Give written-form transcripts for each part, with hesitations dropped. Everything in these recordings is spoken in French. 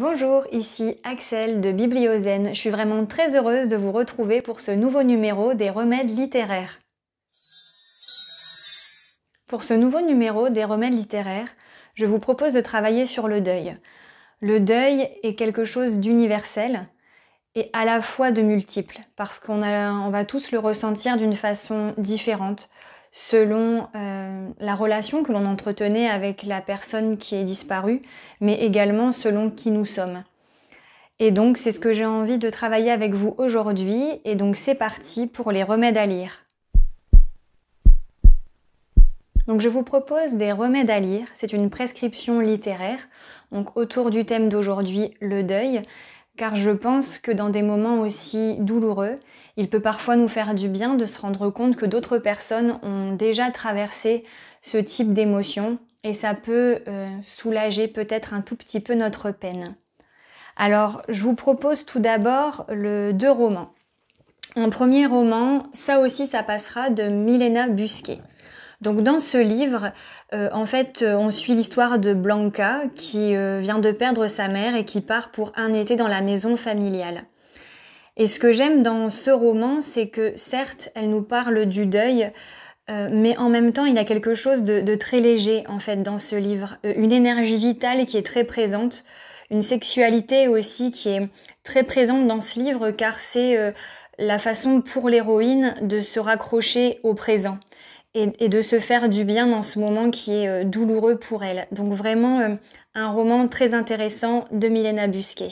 Bonjour, ici Axel de Bibliozen. Je suis vraiment très heureuse de vous retrouver pour ce nouveau numéro des remèdes littéraires. Pour ce nouveau numéro des remèdes littéraires, je vous propose de travailler sur le deuil. Le deuil est quelque chose d'universel et à la fois de multiple, parce qu'on va tous le ressentir d'une façon différente, selon la relation que l'on entretenait avec la personne qui est disparue, mais également selon qui nous sommes. Et donc c'est ce que j'ai envie de travailler avec vous aujourd'hui, et donc c'est parti pour les remèdes à lire. Donc je vous propose des remèdes à lire, c'est une prescription littéraire, donc autour du thème d'aujourd'hui, le deuil, car je pense que dans des moments aussi douloureux, il peut parfois nous faire du bien de se rendre compte que d'autres personnes ont déjà traversé ce type d'émotion et ça peut soulager peut-être un tout petit peu notre peine. Alors, je vous propose tout d'abord deux romans. Un premier roman, ça aussi ça passera, de Milena Busquet. Donc dans ce livre, on suit l'histoire de Blanca qui vient de perdre sa mère et qui part pour un été dans la maison familiale. Et ce que j'aime dans ce roman, c'est que certes, elle nous parle du deuil, mais en même temps, il y a quelque chose de très léger en fait dans ce livre, une énergie vitale qui est très présente, une sexualité aussi qui est très présente dans ce livre, car c'est la façon pour l'héroïne de se raccrocher au présent et de se faire du bien dans ce moment qui est douloureux pour elle. Donc vraiment un roman très intéressant de Milena Busquet.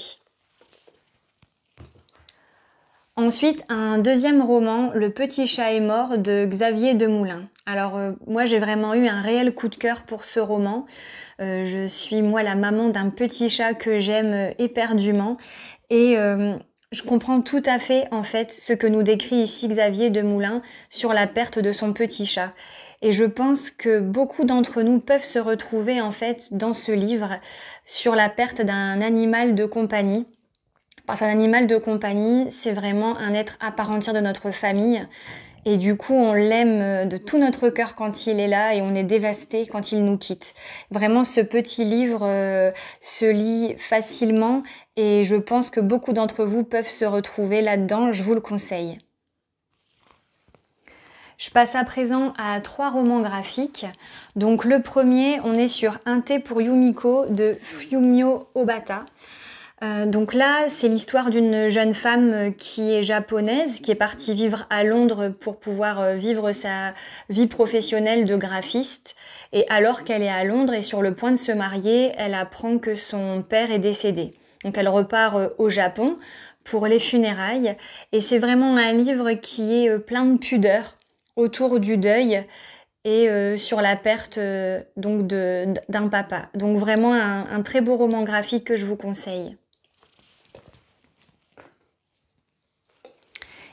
Ensuite, un deuxième roman, Le petit chat est mort, de Xavier Demoulin. Alors moi j'ai vraiment eu un réel coup de cœur pour ce roman. Je suis moi la maman d'un petit chat que j'aime éperdument et je comprends tout à fait en fait ce que nous décrit ici Xavier Demoulin sur la perte de son petit chat. Et je pense que beaucoup d'entre nous peuvent se retrouver en fait dans ce livre sur la perte d'un animal de compagnie. Parce qu'un animal de compagnie, c'est vraiment un être à part entière de notre famille. Et du coup, on l'aime de tout notre cœur quand il est là et on est dévasté quand il nous quitte. Vraiment, ce petit livre se lit facilement et je pense que beaucoup d'entre vous peuvent se retrouver là-dedans. Je vous le conseille. Je passe à présent à 3 romans graphiques. Donc le premier, on est sur Un thé pour Yumiko de Fumio Obata. Donc là, c'est l'histoire d'une jeune femme qui est japonaise, qui est partie vivre à Londres pour pouvoir vivre sa vie professionnelle de graphiste. Et alors qu'elle est à Londres et sur le point de se marier, elle apprend que son père est décédé. Donc elle repart au Japon pour les funérailles. Et c'est vraiment un livre qui est plein de pudeur autour du deuil et sur la perte donc d'un papa. Donc vraiment un très beau roman graphique que je vous conseille.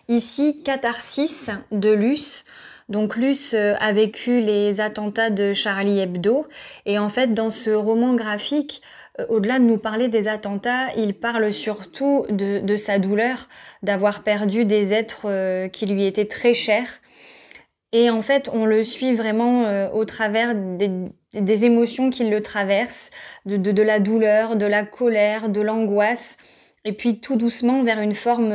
Ici, Catharsis de Luce. Donc Luce a vécu les attentats de Charlie Hebdo et en fait dans ce roman graphique, au-delà de nous parler des attentats, il parle surtout de sa douleur d'avoir perdu des êtres qui lui étaient très chers. Et en fait, on le suit vraiment au travers des émotions qui le traversent, de la douleur, de la colère, de l'angoisse. Et puis tout doucement vers une forme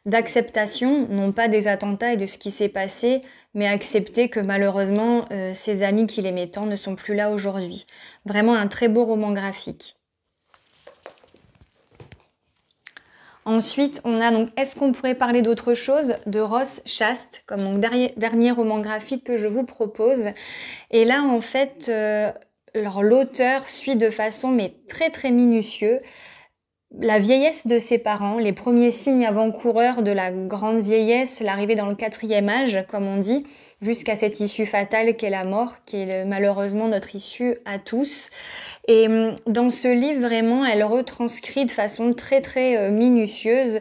d'acceptation, non pas des attentats et de ce qui s'est passé, mais accepter que malheureusement ses amis qu'il aimait tant ne sont plus là aujourd'hui. Vraiment un très beau roman graphique. Ensuite, on a donc Est-ce qu'on pourrait parler d'autre chose de Ross Chast, comme mon dernier roman graphique que je vous propose. Et là, en fait, l'auteur suit de façon mais très très minutieuse la vieillesse de ses parents, les premiers signes avant-coureurs de la grande vieillesse, l'arrivée dans le 4e âge, comme on dit, jusqu'à cette issue fatale qu'est la mort, qui est malheureusement notre issue à tous. Et dans ce livre, vraiment, elle retranscrit de façon très très minutieuse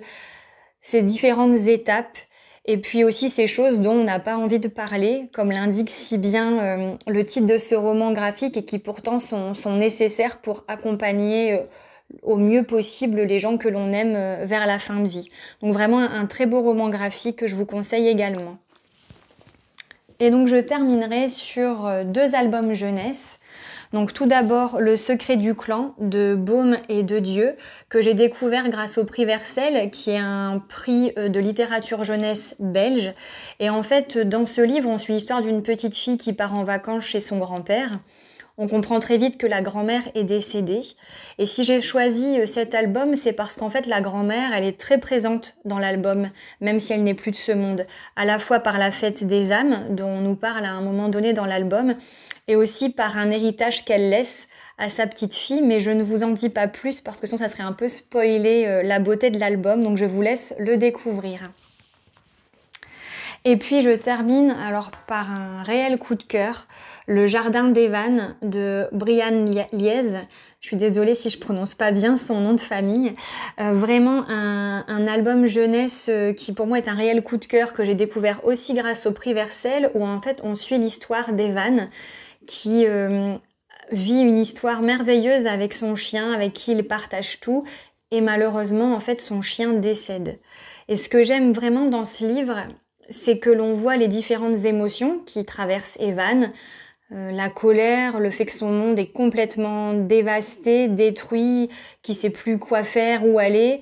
ces différentes étapes et puis aussi ces choses dont on n'a pas envie de parler, comme l'indique si bien le titre de ce roman graphique et qui pourtant sont nécessaires pour accompagner au mieux possible les gens que l'on aime vers la fin de vie. Donc vraiment un très beau roman graphique que je vous conseille également. Et donc je terminerai sur 2 albums jeunesse. Donc tout d'abord Le secret du clan de Baume et de Dieu, que j'ai découvert grâce au prix Vercel, qui est un prix de littérature jeunesse belge. Et en fait, dans ce livre, on suit l'histoire d'une petite fille qui part en vacances chez son grand-père. On comprend très vite que la grand-mère est décédée. Et si j'ai choisi cet album, c'est parce qu'en fait, la grand-mère, elle est très présente dans l'album, même si elle n'est plus de ce monde. À la fois par la fête des âmes, dont on nous parle à un moment donné dans l'album, et aussi par un héritage qu'elle laisse à sa petite fille. Mais je ne vous en dis pas plus, parce que sinon, ça serait un peu spoiler la beauté de l'album. Donc, je vous laisse le découvrir. Et puis je termine alors par un réel coup de cœur, Le Jardin d'Evan de Brian Liez. Je suis désolée si je prononce pas bien son nom de famille. Vraiment un album jeunesse qui pour moi est un réel coup de cœur, que j'ai découvert aussi grâce au prix Vercel, où en fait on suit l'histoire d'Evan qui vit une histoire merveilleuse avec son chien, avec qui il partage tout, et malheureusement en fait son chien décède. Et ce que j'aime vraiment dans ce livre, c'est que l'on voit les différentes émotions qui traversent Evan, la colère, le fait que son monde est complètement dévasté, détruit, qu'il sait plus quoi faire, où aller.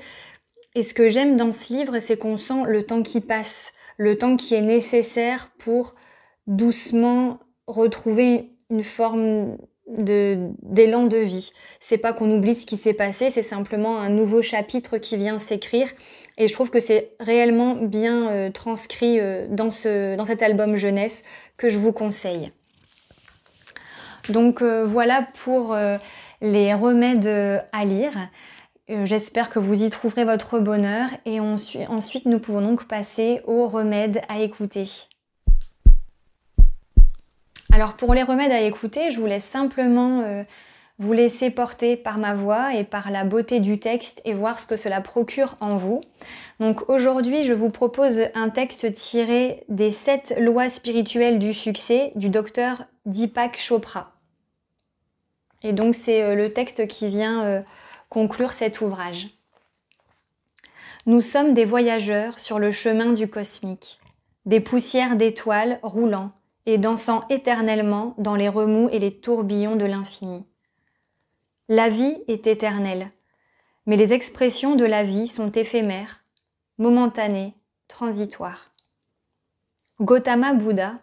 Et ce que j'aime dans ce livre, c'est qu'on sent le temps qui passe, le temps qui est nécessaire pour doucement retrouver une forme d'élan de vie. C'est pas qu'on oublie ce qui s'est passé, c'est simplement un nouveau chapitre qui vient s'écrire. Et je trouve que c'est réellement bien transcrit dans cet album jeunesse que je vous conseille. Donc voilà pour les remèdes à lire. J'espère que vous y trouverez votre bonheur, et ensuite nous pouvons donc passer aux remèdes à écouter. Alors pour les remèdes à écouter, je vous laisse simplement vous laisser porter par ma voix et par la beauté du texte et voir ce que cela procure en vous. Donc aujourd'hui, je vous propose un texte tiré des 7 lois spirituelles du succès du docteur Deepak Chopra. Et donc c'est le texte qui vient conclure cet ouvrage. Nous sommes des voyageurs sur le chemin du cosmique, des poussières d'étoiles roulant et dansant éternellement dans les remous et les tourbillons de l'infini. La vie est éternelle, mais les expressions de la vie sont éphémères, momentanées, transitoires. Gautama Bouddha,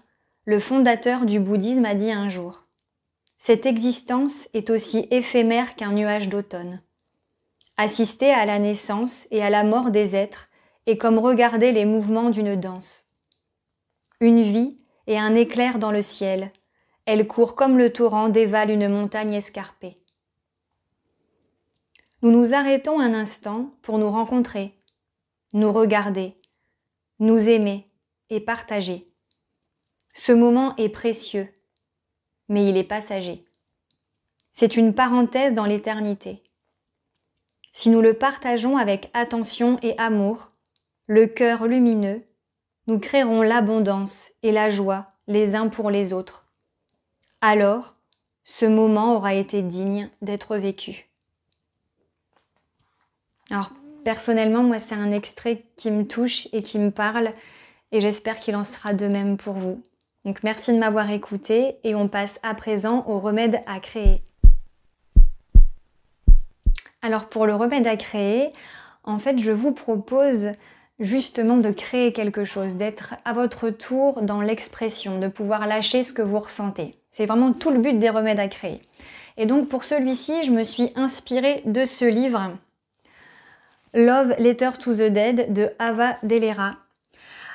le fondateur du bouddhisme, a dit un jour : « Cette existence est aussi éphémère qu'un nuage d'automne. Assister à la naissance et à la mort des êtres est comme regarder les mouvements d'une danse. Une vie et un éclair dans le ciel, elle court comme le torrent dévale une montagne escarpée. Nous nous arrêtons un instant pour nous rencontrer, nous regarder, nous aimer et partager. Ce moment est précieux, mais il est passager. C'est une parenthèse dans l'éternité. Si nous le partageons avec attention et amour, le cœur lumineux, nous créerons l'abondance et la joie les uns pour les autres. Alors, ce moment aura été digne d'être vécu. Alors, personnellement, moi, c'est un extrait qui me touche et qui me parle, et j'espère qu'il en sera de même pour vous. Donc, merci de m'avoir écouté, et on passe à présent au remède à créer. Alors, pour le remède à créer, en fait, je vous propose justement de créer quelque chose, d'être à votre tour dans l'expression, de pouvoir lâcher ce que vous ressentez. C'est vraiment tout le but des remèdes à créer. Et donc pour celui-ci, je me suis inspirée de ce livre Love Letter to the Dead de Ava Delera.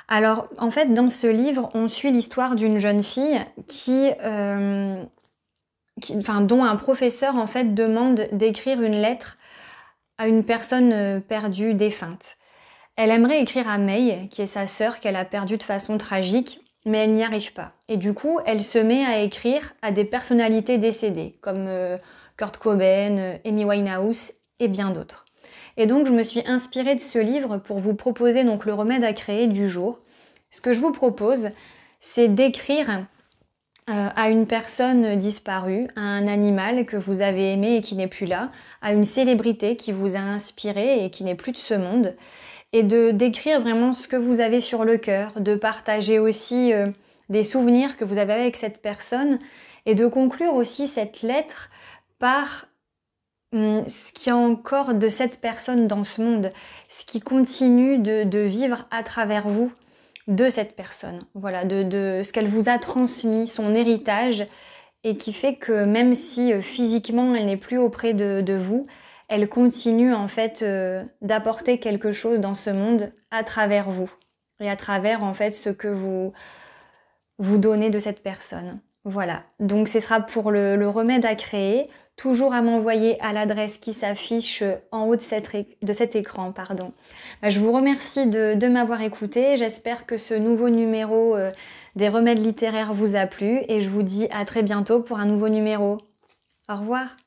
Alors en fait dans ce livre, on suit l'histoire d'une jeune fille dont un professeur en fait demande d'écrire une lettre à une personne perdue, défunte. Elle aimerait écrire à May, qui est sa sœur qu'elle a perdue de façon tragique, mais elle n'y arrive pas. Et du coup, elle se met à écrire à des personnalités décédées, comme Kurt Cobain, Amy Winehouse et bien d'autres. Et donc, je me suis inspirée de ce livre pour vous proposer donc le remède à créer du jour. Ce que je vous propose, c'est d'écrire à une personne disparue, à un animal que vous avez aimé et qui n'est plus là, à une célébrité qui vous a inspiré et qui n'est plus de ce monde, et de d'écrire vraiment ce que vous avez sur le cœur, de partager aussi des souvenirs que vous avez avec cette personne, Et de conclure aussi cette lettre par ce qu'il y a encore de cette personne dans ce monde, ce qui continue de vivre à travers vous, de cette personne, voilà, de ce qu'elle vous a transmis, son héritage, et qui fait que même si physiquement elle n'est plus auprès de vous, elle continue en fait d'apporter quelque chose dans ce monde à travers vous, et à travers en fait ce que vous donnez de cette personne. Voilà, donc ce sera pour le remède à créer, toujours à m'envoyer à l'adresse qui s'affiche en haut de cet écran. Pardon. Je vous remercie de m'avoir écouté, j'espère que ce nouveau numéro des remèdes littéraires vous a plu et je vous dis à très bientôt pour un nouveau numéro. Au revoir.